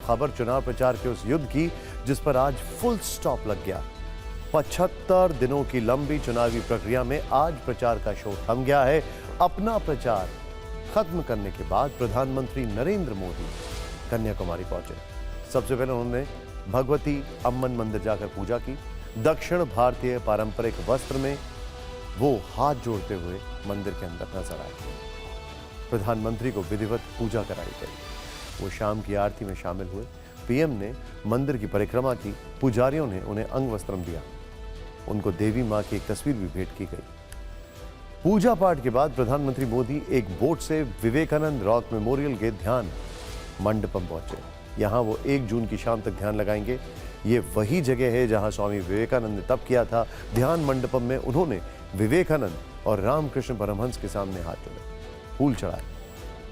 खबर चुनाव प्रचार के उस युद्ध की जिस पर आज फुल स्टॉप लग गया। 75 दिनों की लंबी चुनावी प्रक्रिया में आज प्रचार का शोर थम गया है। अपना प्रचार खत्म करने के बाद प्रधानमंत्री नरेंद्र मोदी कन्याकुमारी पहुंचे। सबसे पहले उन्होंने भगवती अम्मन मंदिर जाकर पूजा की। दक्षिण भारतीय पारंपरिक वस्त्र में वो हाथ जोड़ते हुए मंदिर के अंदर नजर आए। प्रधानमंत्री को विधिवत पूजा कराई गई। वो शाम की आरती में शामिल हुए। पीएम ने मंदिर की परिक्रमा की। पुजारियों ने उन्हें अंग वस्त्रम दिया। उनको देवी मां की एक तस्वीर भी भेंट की गई। पूजा पाठ के बाद प्रधानमंत्री मोदी एक बोट से विवेकानंद रॉक मेमोरियल के ध्यान मंडपम पहुंचे। यहां वो 1 जून की शाम तक ध्यान लगाएंगे। ये वही जगह है जहां स्वामी विवेकानंद ने तप किया था। ध्यान मंडपम में उन्होंने विवेकानंद और रामकृष्ण परमहंस के सामने हाथ जोड़े, फूल चढ़ाए।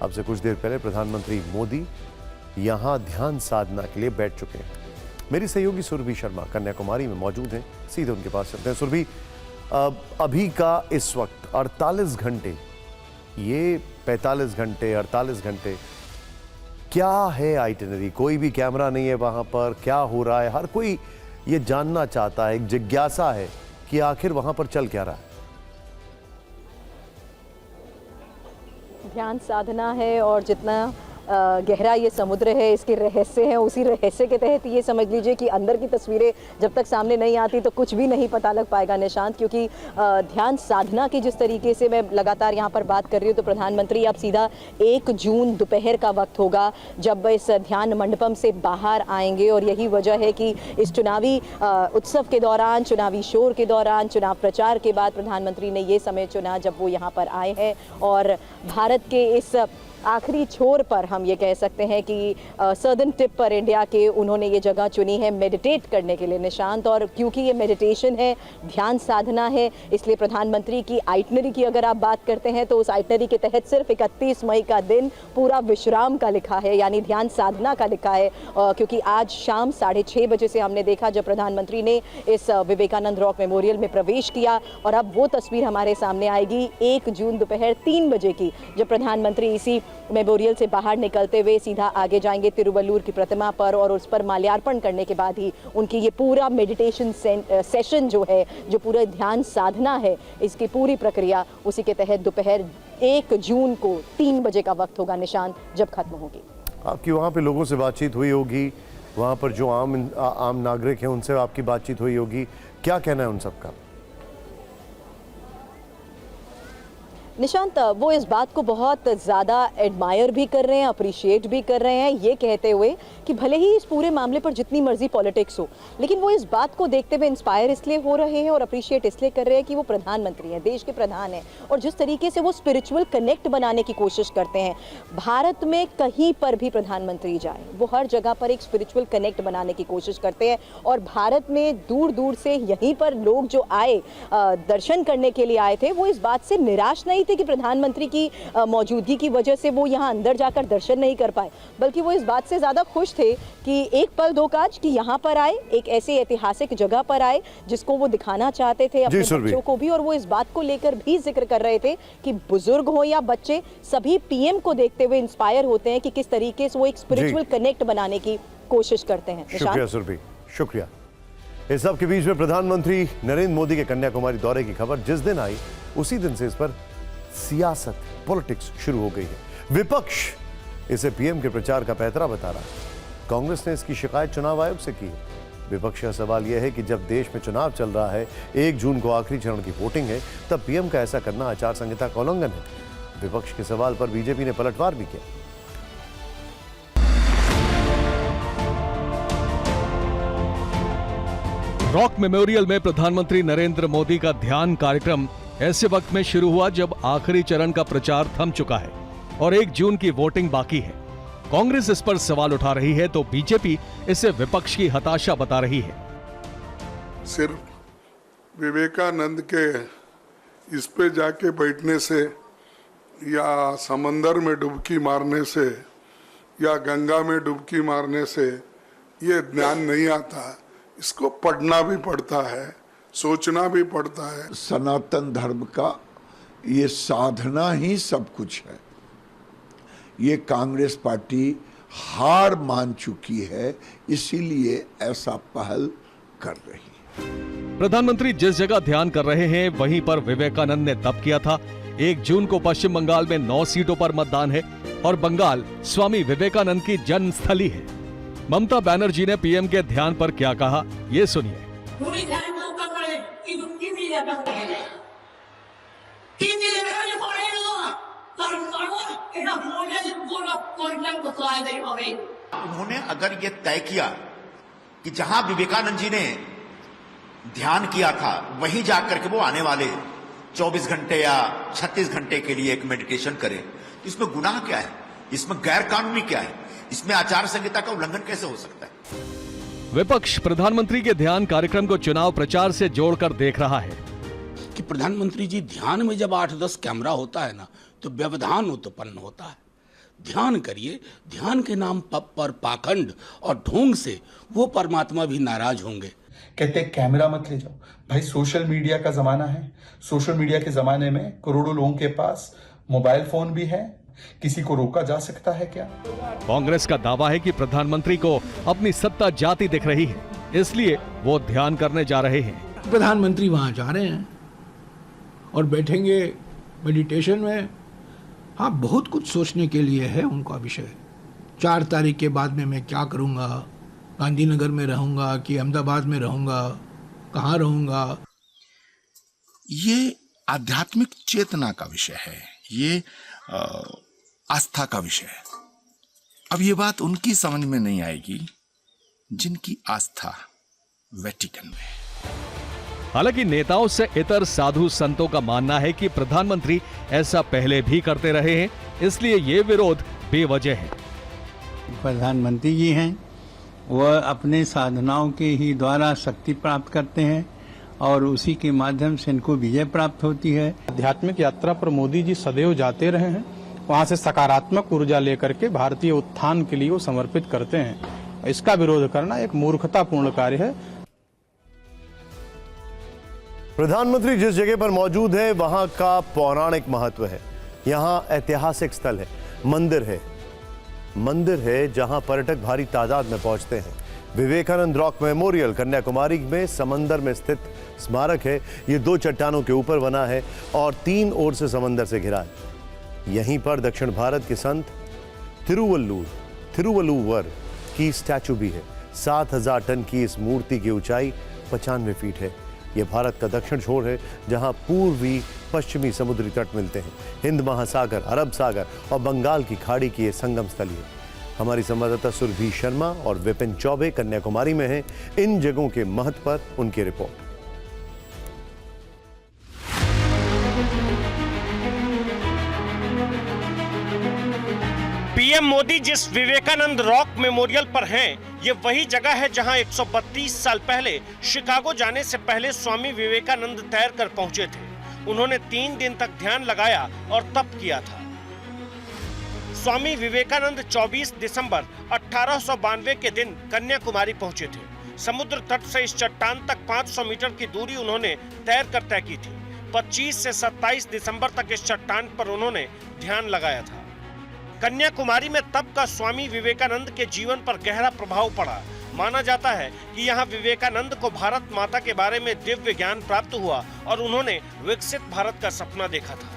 अब से कुछ देर पहले प्रधानमंत्री मोदी यहां ध्यान साधना के लिए बैठ चुके हैं। मेरी सहयोगी सुरभि शर्मा कन्याकुमारी में मौजूद हैं। सीधे उनके पास चलते हैं। सुरभि, अभी का इस वक्त 48 घंटे, ये 45 घंटे 48 घंटे क्या है आइटिनरी? कोई भी कैमरा नहीं है वहां पर, क्या हो रहा है? हर कोई ये जानना चाहता है, एक जिज्ञासा है कि आखिर वहां पर चल क्या रहा है। ध्यान साधना है और जितना गहरा ये समुद्र है, इसके रहस्य हैं, उसी रहस्य के तहत ये समझ लीजिए कि अंदर की तस्वीरें जब तक सामने नहीं आती तो कुछ भी नहीं पता लग पाएगा निशांत। क्योंकि ध्यान साधना की जिस तरीके से मैं लगातार यहाँ पर बात कर रही हूँ, तो प्रधानमंत्री अब सीधा 1 जून दोपहर का वक्त होगा जब इस ध्यान मंडपम से बाहर आएंगे। और यही वजह है कि इस चुनावी उत्सव के दौरान, चुनावी शोर के दौरान, चुनाव प्रचार के बाद प्रधानमंत्री ने ये समय चुना जब वो यहाँ पर आए हैं। और भारत के इस आखिरी छोर पर हम ये कह सकते हैं कि सदर्न टिप पर इंडिया के उन्होंने ये जगह चुनी है मेडिटेट करने के लिए निशांत। और क्योंकि ये मेडिटेशन है, ध्यान साधना है, इसलिए प्रधानमंत्री की आइटनरी की अगर आप बात करते हैं तो उस आइटनरी के तहत सिर्फ 31 मई का दिन पूरा विश्राम का लिखा है, यानी ध्यान साधना का लिखा है। क्योंकि आज शाम 6:30 बजे से हमने देखा जब प्रधानमंत्री ने इस विवेकानंद रॉक मेमोरियल में प्रवेश किया। और अब वो तस्वीर हमारे सामने आएगी 1 जून दोपहर 3 बजे की, जब प्रधानमंत्री इसी मेमोरियल से बाहर निकलते हुए सीधा आगे जाएंगे तिरुवल्लुर की प्रतिमा पर और उस पर माल्यार्पण करने के बाद ही उनकी ये पूरा मेडिटेशन सेशन जो है, जो पूरा ध्यान साधना है, इसकी पूरी प्रक्रिया उसी के तहत दोपहर 1 जून को 3 बजे का वक्त होगा निशांत, जब खत्म होगी। आपकी वहाँ पे लोगों से बातचीत हुई होगी, वहाँ पर जो आम नागरिक हैं उनसे आपकी बातचीत हुई होगी, क्या कहना है उन सबका? निशांत, वो इस बात को बहुत ज़्यादा एडमायर भी कर रहे हैं, अप्रिशिएट भी कर रहे हैं, ये कहते हुए कि भले ही इस पूरे मामले पर जितनी मर्जी पॉलिटिक्स हो, लेकिन वो इस बात को देखते हुए इंस्पायर इसलिए हो रहे हैं और अप्रिशिएट इसलिए कर रहे हैं कि वो प्रधानमंत्री हैं, देश के प्रधान हैं। और जिस तरीके से वो स्पिरिचुअल कनेक्ट बनाने की कोशिश करते हैं, भारत में कहीं पर भी प्रधानमंत्री जाए वो हर जगह पर एक स्पिरिचुअल कनेक्ट बनाने की कोशिश करते हैं। और भारत में दूर दूर से यहीं पर लोग जो आए, दर्शन करने के लिए आए थे, वो इस बात से निराश नहीं कि प्रधानमंत्री की मौजूदगी की वजह से वो यहाँ अंदर जाकर दर्शन नहीं कर पाए, बल्कि वो इस बात से ज़्यादा खुश थे कि एक पल दो काज कि यहाँ पर आए, एक ऐसे ऐतिहासिक जगह पर आए जिसको वो दिखाना चाहते थे अपने बच्चों को भी। और वो इस बात को लेकर भी जिक्र कर रहे थे कि बुजुर्ग हो या बच्चे, सभी पीएम को देखते हुए इंस्पायर होते हैं कि किस तरीके से वो एक स्पिरिचुअल कनेक्ट बनाने की कोशिश करते हैं। शुक्रिया सुरभि, शुक्रिया। इस सब के बीच में प्रधानमंत्री नरेंद्र मोदी के कन्याकुमारी दौरे की खबर जिस दिन आई उसी दिन से इस पर सियासत, पॉलिटिक्स शुरू हो गई है। विपक्ष इसे पीएम के प्रचार का पैतरा बता रहा है। कांग्रेस ने इसकी शिकायत चुनाव आयोग से की है। विपक्ष का सवाल यह है कि जब देश में चुनाव चल रहा है, 1 जून को आखिरी चरण की वोटिंग है, तब पीएम का ऐसा करना आचार संहिता का उल्लंघन है। विपक्ष के सवाल पर बीजेपी ने पलटवार भी किया। रॉक मेमोरियल में प्रधानमंत्री नरेंद्र मोदी का ध्यान कार्यक्रम ऐसे वक्त में शुरू हुआ जब आखिरी चरण का प्रचार थम चुका है और 1 जून की वोटिंग बाकी है। कांग्रेस इस पर सवाल उठा रही है तो बीजेपी इसे विपक्ष की हताशा बता रही है। सिर्फ विवेकानंद के इस पे जाके बैठने से या समंदर में डुबकी मारने से या गंगा में डुबकी मारने से ये ज्ञान नहीं आता, इसको पढ़ना भी पड़ता है, सोचना भी पड़ता है। सनातन धर्म का ये साधना ही सब कुछ है। ये कांग्रेस पार्टी हार मान चुकी है, इसीलिए ऐसा पहल कर रही है। प्रधानमंत्री जिस जगह ध्यान कर रहे हैं वहीं पर विवेकानंद ने तप किया था। 1 जून को पश्चिम बंगाल में 9 सीटों पर मतदान है और बंगाल स्वामी विवेकानंद की जन्मस्थली है। ममता बनर्जी ने पीएम के ध्यान पर क्या कहा, ये सुनिए। उन्होंने अगर ये तय किया कि जहां विवेकानंद जी ने ध्यान किया था वहीं जाकर के वो आने वाले 24 घंटे या 36 घंटे के लिए एक मेडिटेशन करें, तो इसमें गुनाह क्या है, इसमें गैर कानूनी क्या है, इसमें आचार संहिता का उल्लंघन कैसे हो सकता है? विपक्ष प्रधानमंत्री के ध्यान कार्यक्रम को चुनाव प्रचार से जोड़कर देख रहा है कि प्रधानमंत्री जी ध्यान में जब 8-10 कैमरा होता है ना, तो व्यवधान उत्पन्न होता है। ध्यान करिए, ध्यान के नाम पर पाखंड और ढोंग से वो परमात्मा भी नाराज होंगे। कहते कैमरा मत ले जाओ भाई, सोशल मीडिया का जमाना है। सोशल मीडिया के जमाने में करोड़ों लोगों के पास मोबाइल फोन भी है, किसी को रोका जा सकता है क्या? कांग्रेस का दावा है कि प्रधानमंत्री को अपनी सत्ता जाती दिख रही है, इसलिए वो ध्यान करने जा रहे हैं। प्रधानमंत्री वहां जा रहे हैं और बैठेंगे मेडिटेशन में। हाँ, बहुत कुछ सोचने के लिए है उनका विषय। 4 तारीख के बाद में मैं क्या करूँगा, गांधीनगर में रहूँगा कि अहमदाबाद में रहूँगा, कहाँ रहूँगा। ये आध्यात्मिक चेतना का विषय है, ये आस्था का विषय है। अब ये बात उनकी समझ में नहीं आएगी जिनकी आस्था वेटिकन में है। हालांकि नेताओं से इतर साधु संतों का मानना है कि प्रधानमंत्री ऐसा पहले भी करते रहे हैं, इसलिए ये विरोध बेवजह है। प्रधानमंत्री जी हैं, वह अपने साधनाओं के ही द्वारा शक्ति प्राप्त करते हैं और उसी के माध्यम से इनको विजय प्राप्त होती है। आध्यात्मिक यात्रा पर मोदी जी सदैव जाते रहे हैं, वहां से सकारात्मक ऊर्जा लेकर के भारतीय उत्थान के लिए वो समर्पित करते हैं। इसका विरोध करना एक मूर्खतापूर्ण कार्य है। प्रधानमंत्री जिस जगह पर मौजूद है वहां का पौराणिक महत्व है। यहां ऐतिहासिक स्थल है, मंदिर है जहां पर्यटक भारी तादाद में पहुंचते हैं। विवेकानंद रॉक मेमोरियल कन्याकुमारी में समंदर में स्थित स्मारक है। ये 2 चट्टानों के ऊपर बना है और 3 ओर से समंदर से घिरा है। यहीं पर दक्षिण भारत के संत तिरुवल्लुवर की स्टैचू भी है। 7000 टन की इस मूर्ति की ऊंचाई 95 फीट है। यह भारत का दक्षिण छोर है जहां पूर्वी पश्चिमी समुद्री तट मिलते हैं। हिंद महासागर, अरब सागर और बंगाल की खाड़ी की यह संगम स्थली है। हमारी संवाददाता सुरभि शर्मा और विपिन चौबे कन्याकुमारी में हैं। इन जगहों के महत्व पर उनकी रिपोर्ट। पीएम मोदी जिस विवेकानंद रॉक मेमोरियल पर हैं, ये वही जगह है जहां 132 साल पहले शिकागो जाने से पहले स्वामी विवेकानंद तैर कर पहुंचे थे। उन्होंने 3 दिन तक ध्यान लगाया और तप किया था। स्वामी विवेकानंद 24 दिसंबर 1892 के दिन कन्याकुमारी पहुंचे थे। समुद्र तट से इस चट्टान तक 500 मीटर की दूरी उन्होंने तैर कर तय की थी। 25 से 27 दिसंबर तक इस चट्टान पर उन्होंने ध्यान लगाया था। कन्याकुमारी में तप का स्वामी विवेकानंद के जीवन पर गहरा प्रभाव पड़ा। माना जाता है कि यहाँ विवेकानंद को भारत माता के बारे में दिव्य ज्ञान प्राप्त हुआ और उन्होंने विकसित भारत का सपना देखा था।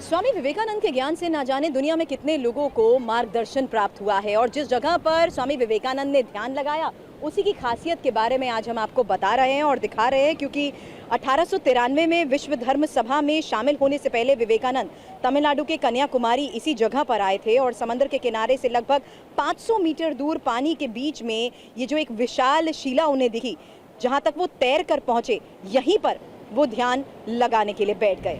स्वामी विवेकानंद के ज्ञान से ना जाने दुनिया में कितने लोगों को मार्गदर्शन प्राप्त हुआ है और जिस जगह पर स्वामी विवेकानंद ने ध्यान लगाया उसी की खासियत के बारे में आज हम आपको बता रहे हैं और दिखा रहे हैं, क्योंकि 1893 में विश्व धर्म सभा में शामिल होने से पहले विवेकानंद तमिलनाडु के कन्याकुमारी इसी जगह पर आए थे और समंदर के किनारे से लगभग 500 मीटर दूर पानी के बीच में ये जो एक विशाल शिला उन्हें दिखी, जहां तक वो तैर कर पहुंचे, यहीं पर वो ध्यान लगाने के लिए बैठ गए।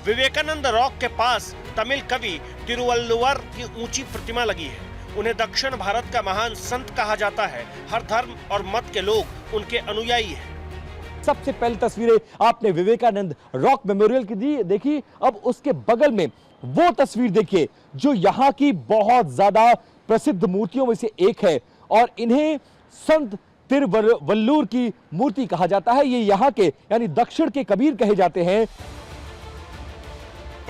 विवेकानंद रॉक के पास तमिल कवि तिरुवल्लुवर की ऊंची प्रतिमा लगी है। उन्हें दक्षिण भारत का महान संत कहा जाता है। हर धर्म और मत के लोग उनके अनुयायी हैं। सबसे पहली तस्वीरें आपने विवेकानंद रॉक मेमोरियल की देखी, अब उसके बगल में वो तस्वीर देखिए जो यहाँ की बहुत ज्यादा प्रसिद्ध मूर्तियों में से एक है और इन्हें संत तिरुवल्लुवर की मूर्ति कहा जाता है। ये यहाँ के यानी दक्षिण के कबीर कहे जाते हैं।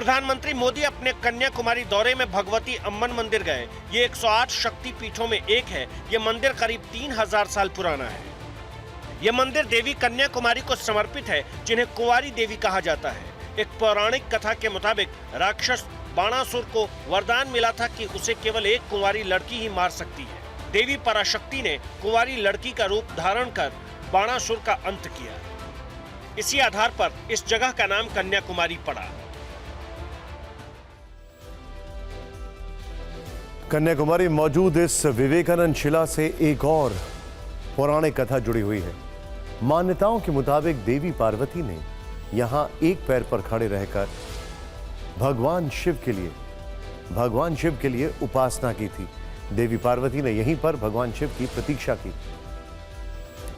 प्रधानमंत्री मोदी अपने कन्याकुमारी दौरे में भगवती अम्मन मंदिर गए। ये 108 शक्ति पीठों में एक है। ये मंदिर करीब 3000 साल पुराना है। ये मंदिर देवी कन्याकुमारी को समर्पित है, जिन्हें कुंवारी देवी कहा जाता है। एक पौराणिक कथा के मुताबिक राक्षस बाणासुर को वरदान मिला था कि उसे केवल एक कुंवारी लड़की ही मार सकती है। देवी पराशक्ति ने कुंवारी लड़की का रूप धारण कर बाणासुर का अंत किया। इसी आधार पर इस जगह का नाम कन्याकुमारी पड़ा। कन्याकुमारी मौजूद इस विवेकानंद शिला से एक और पौराणिक कथा जुड़ी हुई है। मान्यताओं के मुताबिक देवी पार्वती ने यहां एक पैर पर खड़े रहकर भगवान शिव के लिए उपासना की थी। देवी पार्वती ने यहीं पर भगवान शिव की प्रतीक्षा की।